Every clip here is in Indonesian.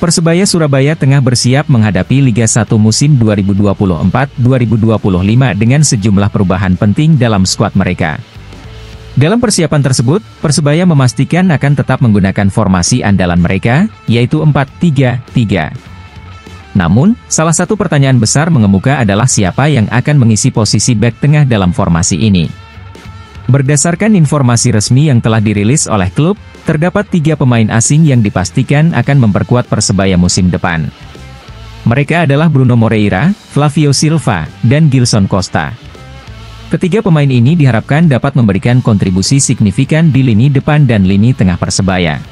Persebaya Surabaya tengah bersiap menghadapi Liga 1 musim 2024-2025 dengan sejumlah perubahan penting dalam skuad mereka. Dalam persiapan tersebut, Persebaya memastikan akan tetap menggunakan formasi andalan mereka, yaitu 4-3-3. Namun, salah satu pertanyaan besar mengemuka adalah siapa yang akan mengisi posisi bek tengah dalam formasi ini. Berdasarkan informasi resmi yang telah dirilis oleh klub, terdapat 3 pemain asing yang dipastikan akan memperkuat Persebaya musim depan. Mereka adalah Bruno Moreira, Flavio Silva, dan Gilson Costa. Ketiga pemain ini diharapkan dapat memberikan kontribusi signifikan di lini depan dan lini tengah Persebaya.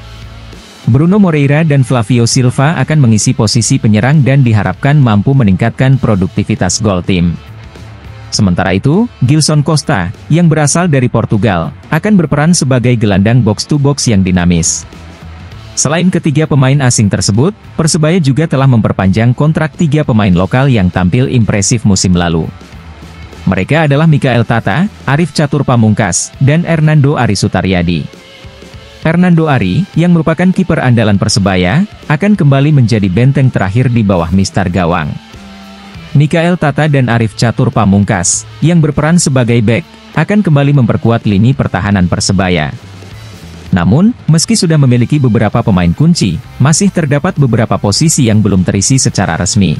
Bruno Moreira dan Flavio Silva akan mengisi posisi penyerang dan diharapkan mampu meningkatkan produktivitas gol tim. Sementara itu, Gilson Costa, yang berasal dari Portugal, akan berperan sebagai gelandang box-to-box yang dinamis. Selain ketiga pemain asing tersebut, Persebaya juga telah memperpanjang kontrak 3 pemain lokal yang tampil impresif musim lalu. Mereka adalah Mikael Tata, Arif Catur Pamungkas, dan Hernando Ari Sutaryadi. Hernando Ari, yang merupakan kiper andalan Persebaya, akan kembali menjadi benteng terakhir di bawah Mister Gawang. Mikael Tata dan Arif Catur Pamungkas, yang berperan sebagai bek, akan kembali memperkuat lini pertahanan Persebaya. Namun, meski sudah memiliki beberapa pemain kunci, masih terdapat beberapa posisi yang belum terisi secara resmi.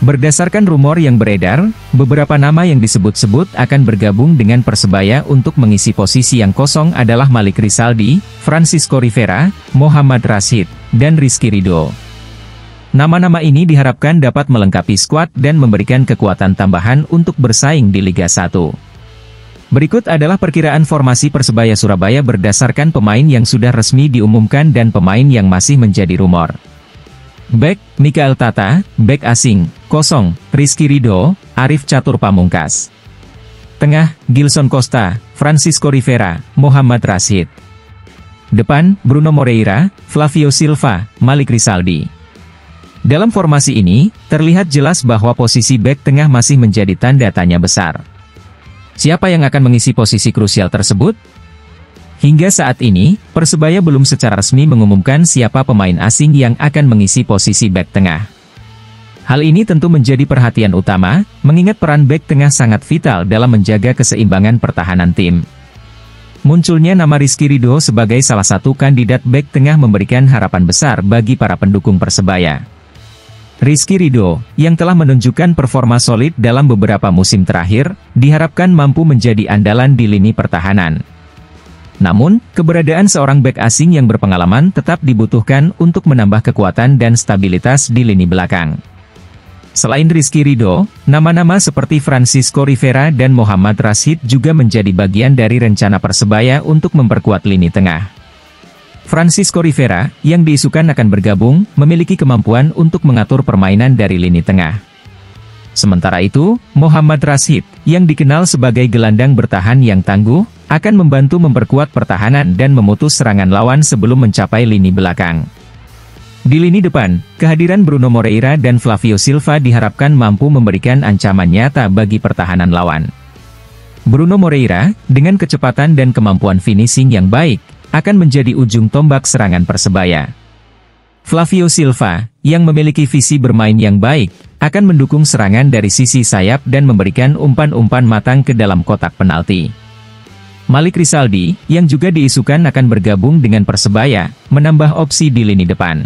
Berdasarkan rumor yang beredar, beberapa nama yang disebut-sebut akan bergabung dengan Persebaya untuk mengisi posisi yang kosong adalah Malik Rizaldi, Francisco Rivera, Mohammad Rashid, dan Rizky Ridho. Nama-nama ini diharapkan dapat melengkapi skuad dan memberikan kekuatan tambahan untuk bersaing di Liga 1. Berikut adalah perkiraan formasi Persebaya Surabaya berdasarkan pemain yang sudah resmi diumumkan dan pemain yang masih menjadi rumor. Bek, Mikael Tata, bek asing, kosong, Rizky Ridho, Arif Catur Pamungkas. Tengah, Gilson Costa, Francisco Rivera, Mohammad Rashid. Depan, Bruno Moreira, Flavio Silva, Malik Rizaldi. Dalam formasi ini, terlihat jelas bahwa posisi bek tengah masih menjadi tanda tanya besar. Siapa yang akan mengisi posisi krusial tersebut? Hingga saat ini, Persebaya belum secara resmi mengumumkan siapa pemain asing yang akan mengisi posisi bek tengah. Hal ini tentu menjadi perhatian utama, mengingat peran bek tengah sangat vital dalam menjaga keseimbangan pertahanan tim. Munculnya nama Rizky Ridho sebagai salah satu kandidat bek tengah memberikan harapan besar bagi para pendukung Persebaya. Rizky Ridho, yang telah menunjukkan performa solid dalam beberapa musim terakhir, diharapkan mampu menjadi andalan di lini pertahanan. Namun, keberadaan seorang bek asing yang berpengalaman tetap dibutuhkan untuk menambah kekuatan dan stabilitas di lini belakang. Selain Rizky Ridho, nama-nama seperti Francisco Rivera dan Mohammad Rashid juga menjadi bagian dari rencana Persebaya untuk memperkuat lini tengah. Francisco Rivera, yang diisukan akan bergabung, memiliki kemampuan untuk mengatur permainan dari lini tengah. Sementara itu, Mohammad Rashid, yang dikenal sebagai gelandang bertahan yang tangguh, akan membantu memperkuat pertahanan dan memutus serangan lawan sebelum mencapai lini belakang. Di lini depan, kehadiran Bruno Moreira dan Flavio Silva diharapkan mampu memberikan ancaman nyata bagi pertahanan lawan. Bruno Moreira, dengan kecepatan dan kemampuan finishing yang baik, akan menjadi ujung tombak serangan Persebaya. Flavio Silva, yang memiliki visi bermain yang baik, akan mendukung serangan dari sisi sayap dan memberikan umpan-umpan matang ke dalam kotak penalti. Malik Rizaldi, yang juga diisukan akan bergabung dengan Persebaya, menambah opsi di lini depan.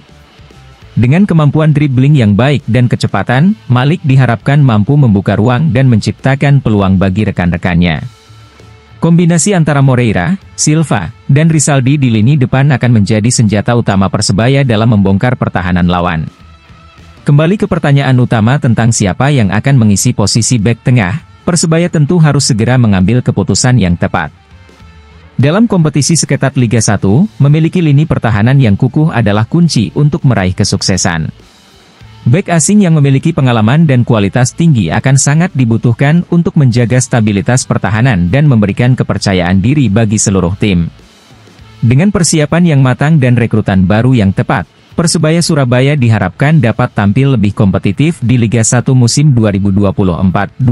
Dengan kemampuan dribbling yang baik dan kecepatan, Malik diharapkan mampu membuka ruang dan menciptakan peluang bagi rekan-rekannya. Kombinasi antara Moreira, Silva, dan Rizaldi di lini depan akan menjadi senjata utama Persebaya dalam membongkar pertahanan lawan. Kembali ke pertanyaan utama tentang siapa yang akan mengisi posisi bek tengah, Persebaya tentu harus segera mengambil keputusan yang tepat. Dalam kompetisi seketat Liga 1, memiliki lini pertahanan yang kukuh adalah kunci untuk meraih kesuksesan. Bek asing yang memiliki pengalaman dan kualitas tinggi akan sangat dibutuhkan untuk menjaga stabilitas pertahanan dan memberikan kepercayaan diri bagi seluruh tim. Dengan persiapan yang matang dan rekrutan baru yang tepat, Persebaya Surabaya diharapkan dapat tampil lebih kompetitif di Liga 1 musim 2024-2025.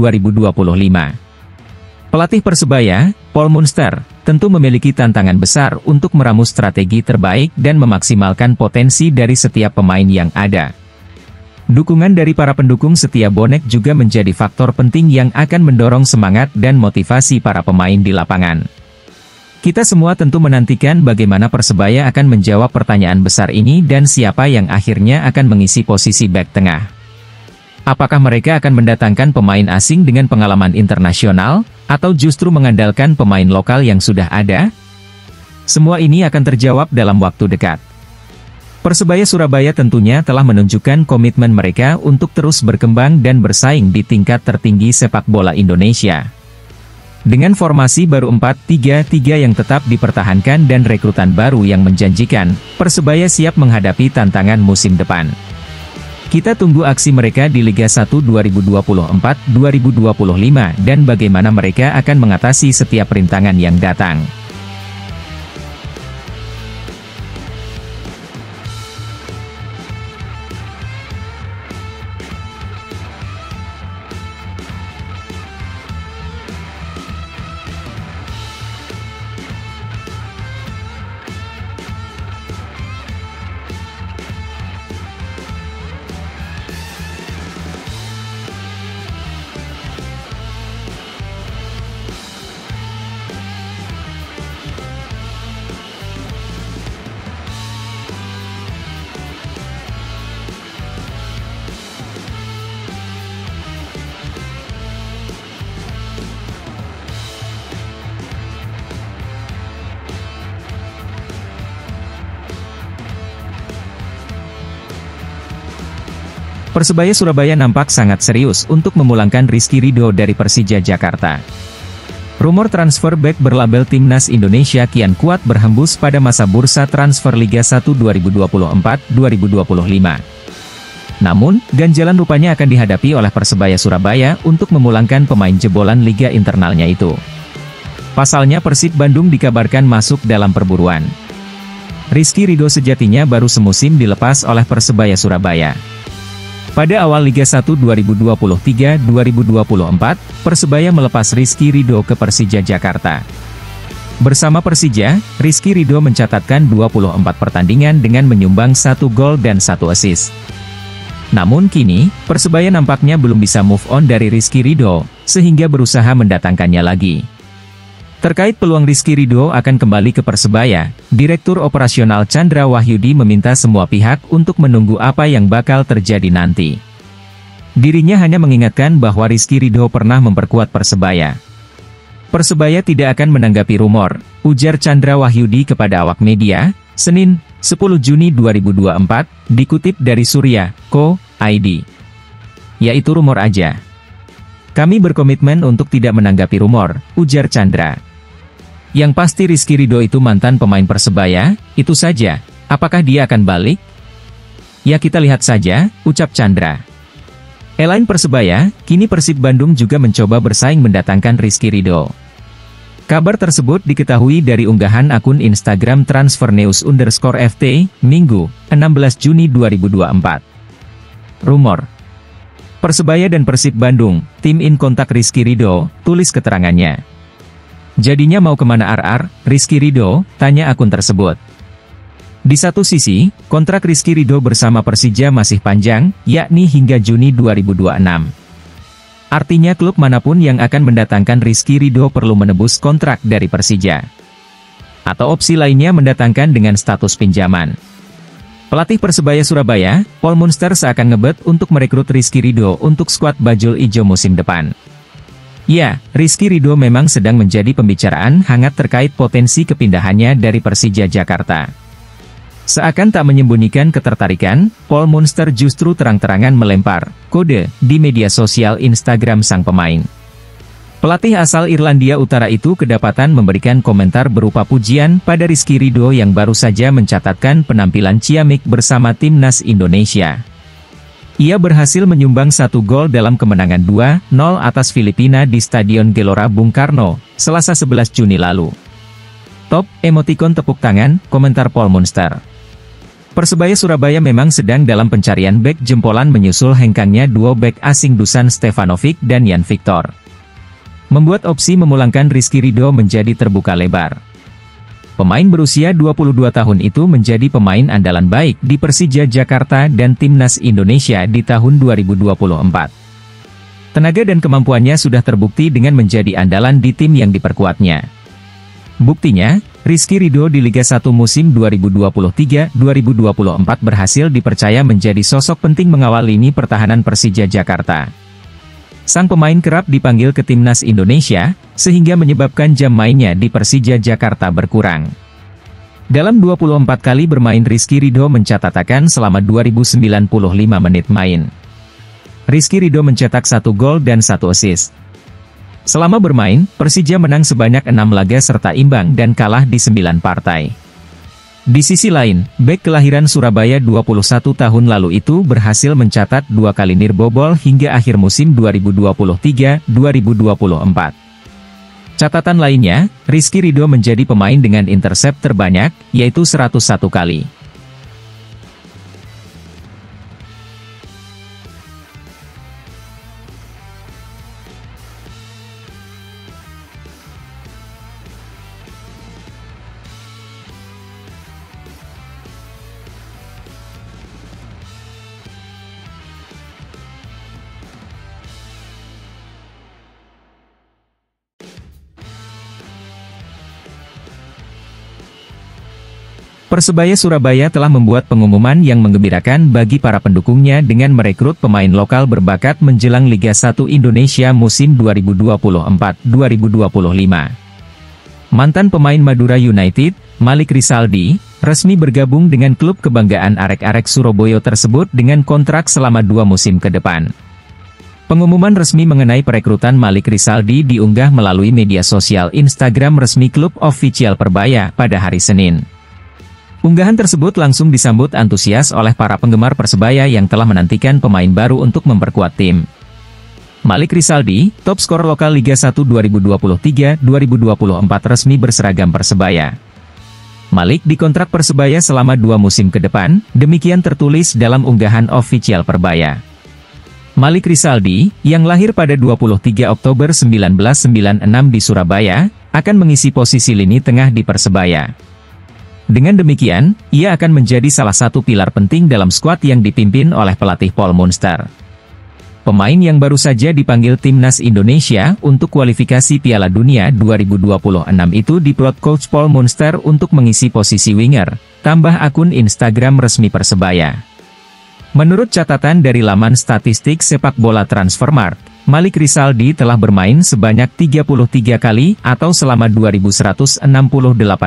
Pelatih Persebaya, Paul Munster, tentu memiliki tantangan besar untuk meramu strategi terbaik dan memaksimalkan potensi dari setiap pemain yang ada. Dukungan dari para pendukung setia bonek juga menjadi faktor penting yang akan mendorong semangat dan motivasi para pemain di lapangan. Kita semua tentu menantikan bagaimana Persebaya akan menjawab pertanyaan besar ini dan siapa yang akhirnya akan mengisi posisi bek tengah. Apakah mereka akan mendatangkan pemain asing dengan pengalaman internasional, atau justru mengandalkan pemain lokal yang sudah ada? Semua ini akan terjawab dalam waktu dekat. Persebaya Surabaya tentunya telah menunjukkan komitmen mereka untuk terus berkembang dan bersaing di tingkat tertinggi sepak bola Indonesia. Dengan formasi baru 4-3-3 yang tetap dipertahankan dan rekrutan baru yang menjanjikan, Persebaya siap menghadapi tantangan musim depan. Kita tunggu aksi mereka di Liga 1 2024-2025 dan bagaimana mereka akan mengatasi setiap rintangan yang datang. Persebaya Surabaya nampak sangat serius untuk memulangkan Rizky Ridho dari Persija Jakarta. Rumor transfer bek berlabel Timnas Indonesia kian kuat berhembus pada masa bursa transfer Liga 1 2024-2025. Namun, ganjalan rupanya akan dihadapi oleh Persebaya Surabaya untuk memulangkan pemain jebolan liga internalnya itu. Pasalnya Persib Bandung dikabarkan masuk dalam perburuan. Rizky Ridho sejatinya baru semusim dilepas oleh Persebaya Surabaya. Pada awal Liga 1 2023-2024, Persebaya melepas Rizky Ridho ke Persija Jakarta. Bersama Persija, Rizky Ridho mencatatkan 24 pertandingan dengan menyumbang 1 gol dan 1 assist. Namun kini, Persebaya nampaknya belum bisa move on dari Rizky Ridho, sehingga berusaha mendatangkannya lagi. Terkait peluang Rizky Ridho akan kembali ke Persebaya, Direktur Operasional Chandra Wahyudi meminta semua pihak untuk menunggu apa yang bakal terjadi nanti. Dirinya hanya mengingatkan bahwa Rizky Ridho pernah memperkuat Persebaya. Persebaya tidak akan menanggapi rumor, ujar Chandra Wahyudi kepada awak media, Senin, 10 Juni 2024, dikutip dari Surya.co.id. Yaitu rumor aja. Kami berkomitmen untuk tidak menanggapi rumor, ujar Chandra. Yang pasti Rizky Ridho itu mantan pemain Persebaya, itu saja. Apakah dia akan balik? Ya kita lihat saja, ucap Chandra. Selain Persebaya, kini Persib Bandung juga mencoba bersaing mendatangkan Rizky Ridho. Kabar tersebut diketahui dari unggahan akun Instagram transfernews_ft, Minggu, 16 Juni 2024. Rumor. Persebaya dan Persib Bandung, tim in kontak Rizky Ridho, tulis keterangannya. Jadinya mau kemana RR, Rizky Ridho, tanya akun tersebut. Di satu sisi, kontrak Rizky Ridho bersama Persija masih panjang, yakni hingga Juni 2026. Artinya klub manapun yang akan mendatangkan Rizky Ridho perlu menebus kontrak dari Persija. Atau opsi lainnya mendatangkan dengan status pinjaman. Pelatih Persebaya Surabaya, Paul Munster seakan ngebet untuk merekrut Rizky Ridho untuk skuad Bajul Ijo musim depan. Ya, Rizky Ridho memang sedang menjadi pembicaraan hangat terkait potensi kepindahannya dari Persija Jakarta. Seakan tak menyembunyikan ketertarikan, Paul Munster justru terang-terangan melempar kode di media sosial Instagram sang pemain. Pelatih asal Irlandia Utara itu kedapatan memberikan komentar berupa pujian pada Rizky Ridho yang baru saja mencatatkan penampilan ciamik bersama Timnas Indonesia. Ia berhasil menyumbang 1 gol dalam kemenangan 2-0 atas Filipina di Stadion Gelora Bung Karno, Selasa 11 Juni lalu. Top, emotikon tepuk tangan, komentar Paul Munster. Persebaya Surabaya memang sedang dalam pencarian bek jempolan menyusul hengkangnya duo bek asing Dusan Stefanovic dan Yan Victor. membuat opsi memulangkan Rizky Ridho menjadi terbuka lebar. Pemain berusia 22 tahun itu menjadi pemain andalan baik di Persija Jakarta dan Timnas Indonesia di tahun 2024. Tenaga dan kemampuannya sudah terbukti dengan menjadi andalan di tim yang diperkuatnya. Buktinya, Rizky Ridho di Liga 1 musim 2023-2024 berhasil dipercaya menjadi sosok penting mengawal lini pertahanan Persija Jakarta. Sang pemain kerap dipanggil ke Timnas Indonesia, sehingga menyebabkan jam mainnya di Persija Jakarta berkurang. Dalam 24 kali bermain, Rizky Ridho mencatatkan selama 2095 menit main. Rizky Ridho mencetak 1 gol dan 1 assist. Selama bermain, Persija menang sebanyak 6 laga serta imbang dan kalah di 9 partai. Di sisi lain, bek kelahiran Surabaya 21 tahun lalu itu berhasil mencatat 2 kali nirbobol hingga akhir musim 2023-2024. Catatan lainnya, Rizky Ridho menjadi pemain dengan intercept terbanyak, yaitu 101 kali. Persebaya Surabaya telah membuat pengumuman yang menggembirakan bagi para pendukungnya dengan merekrut pemain lokal berbakat menjelang Liga 1 Indonesia musim 2024-2025. Mantan pemain Madura United, Malik Rizaldi, resmi bergabung dengan klub kebanggaan Arek-Arek Surabaya tersebut dengan kontrak selama 2 musim ke depan. Pengumuman resmi mengenai perekrutan Malik Rizaldi diunggah melalui media sosial Instagram resmi klub official Persebaya pada hari Senin. Unggahan tersebut langsung disambut antusias oleh para penggemar Persebaya yang telah menantikan pemain baru untuk memperkuat tim. Malik Rizaldi, top skor lokal Liga 1 2023-2024 resmi berseragam Persebaya. Malik dikontrak Persebaya selama 2 musim ke depan, demikian tertulis dalam unggahan official Persebaya. Malik Rizaldi, yang lahir pada 23 Oktober 1996 di Surabaya, akan mengisi posisi lini tengah di Persebaya. Dengan demikian, ia akan menjadi salah satu pilar penting dalam skuad yang dipimpin oleh pelatih Paul Munster. Pemain yang baru saja dipanggil Timnas Indonesia untuk kualifikasi Piala Dunia 2026 itu diplot Coach Paul Munster untuk mengisi posisi winger, tambah akun Instagram resmi Persebaya. Menurut catatan dari laman statistik sepak bola Transfermarkt, Malik Rizaldi telah bermain sebanyak 33 kali atau selama 2168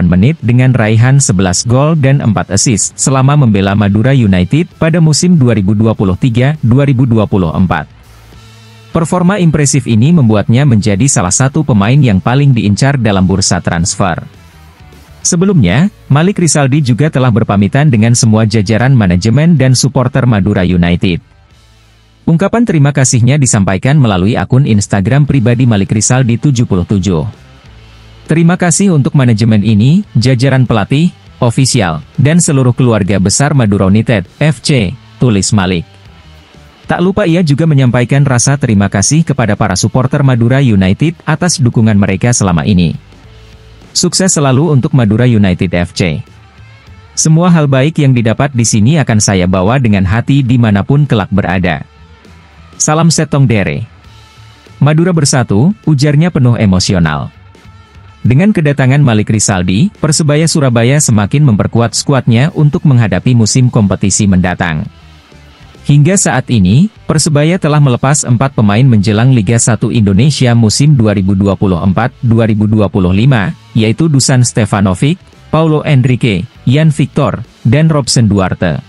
menit dengan raihan 11 gol dan 4 assist selama membela Madura United pada musim 2023-2024. Performa impresif ini membuatnya menjadi salah satu pemain yang paling diincar dalam bursa transfer. Sebelumnya, Malik Rizaldi juga telah berpamitan dengan semua jajaran manajemen dan supporter Madura United. Ungkapan terima kasihnya disampaikan melalui akun Instagram pribadi Malik Rizaldi 77. Terima kasih untuk manajemen ini, jajaran pelatih, ofisial, dan seluruh keluarga besar Madura United, FC, tulis Malik. Tak lupa ia juga menyampaikan rasa terima kasih kepada para supporter Madura United atas dukungan mereka selama ini. Sukses selalu untuk Madura United FC. Semua hal baik yang didapat di sini akan saya bawa dengan hati dimanapun kelak berada. Salam Setong Dere. Madura bersatu, ujarnya penuh emosional. Dengan kedatangan Malik Rizaldi, Persebaya Surabaya semakin memperkuat skuadnya untuk menghadapi musim kompetisi mendatang. Hingga saat ini, Persebaya telah melepas 4 pemain menjelang Liga 1 Indonesia musim 2024-2025, yaitu Dusan Stefanovic, Paulo Enrique, Yan Victor, dan Robson Duarte.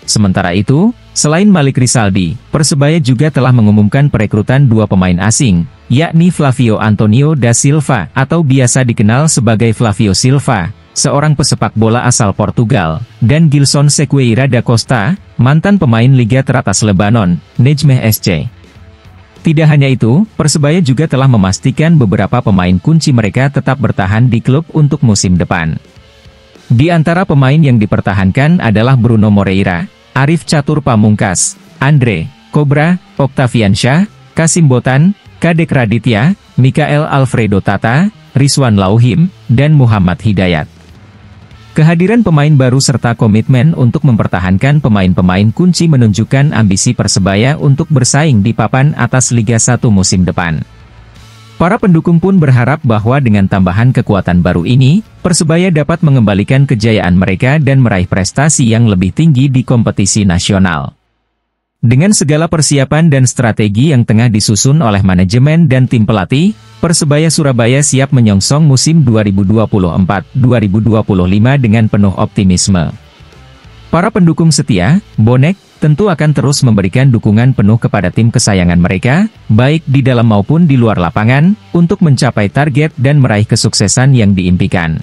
Sementara itu, selain Malik Rizaldi, Persebaya juga telah mengumumkan perekrutan 2 pemain asing, yakni Flavio Antonio da Silva atau biasa dikenal sebagai Flavio Silva, seorang pesepak bola asal Portugal, dan Gilson Sequeira da Costa, mantan pemain Liga teratas Lebanon, Nejmeh SC. Tidak hanya itu, Persebaya juga telah memastikan beberapa pemain kunci mereka tetap bertahan di klub untuk musim depan. Di antara pemain yang dipertahankan adalah Bruno Moreira, Arif Catur Pamungkas, Andre, Cobra, Octavian Syah, Kasim Botan, Kadek Raditya, Mikael Alfredo Tata, Rizwan Lauhim, dan Muhammad Hidayat. Kehadiran pemain baru serta komitmen untuk mempertahankan pemain-pemain kunci menunjukkan ambisi Persebaya untuk bersaing di papan atas Liga 1 musim depan. Para pendukung pun berharap bahwa dengan tambahan kekuatan baru ini, Persebaya dapat mengembalikan kejayaan mereka dan meraih prestasi yang lebih tinggi di kompetisi nasional. Dengan segala persiapan dan strategi yang tengah disusun oleh manajemen dan tim pelatih, Persebaya Surabaya siap menyongsong musim 2024-2025 dengan penuh optimisme. Para pendukung setia, bonek, tentu akan terus memberikan dukungan penuh kepada tim kesayangan mereka, baik di dalam maupun di luar lapangan, untuk mencapai target dan meraih kesuksesan yang diimpikan.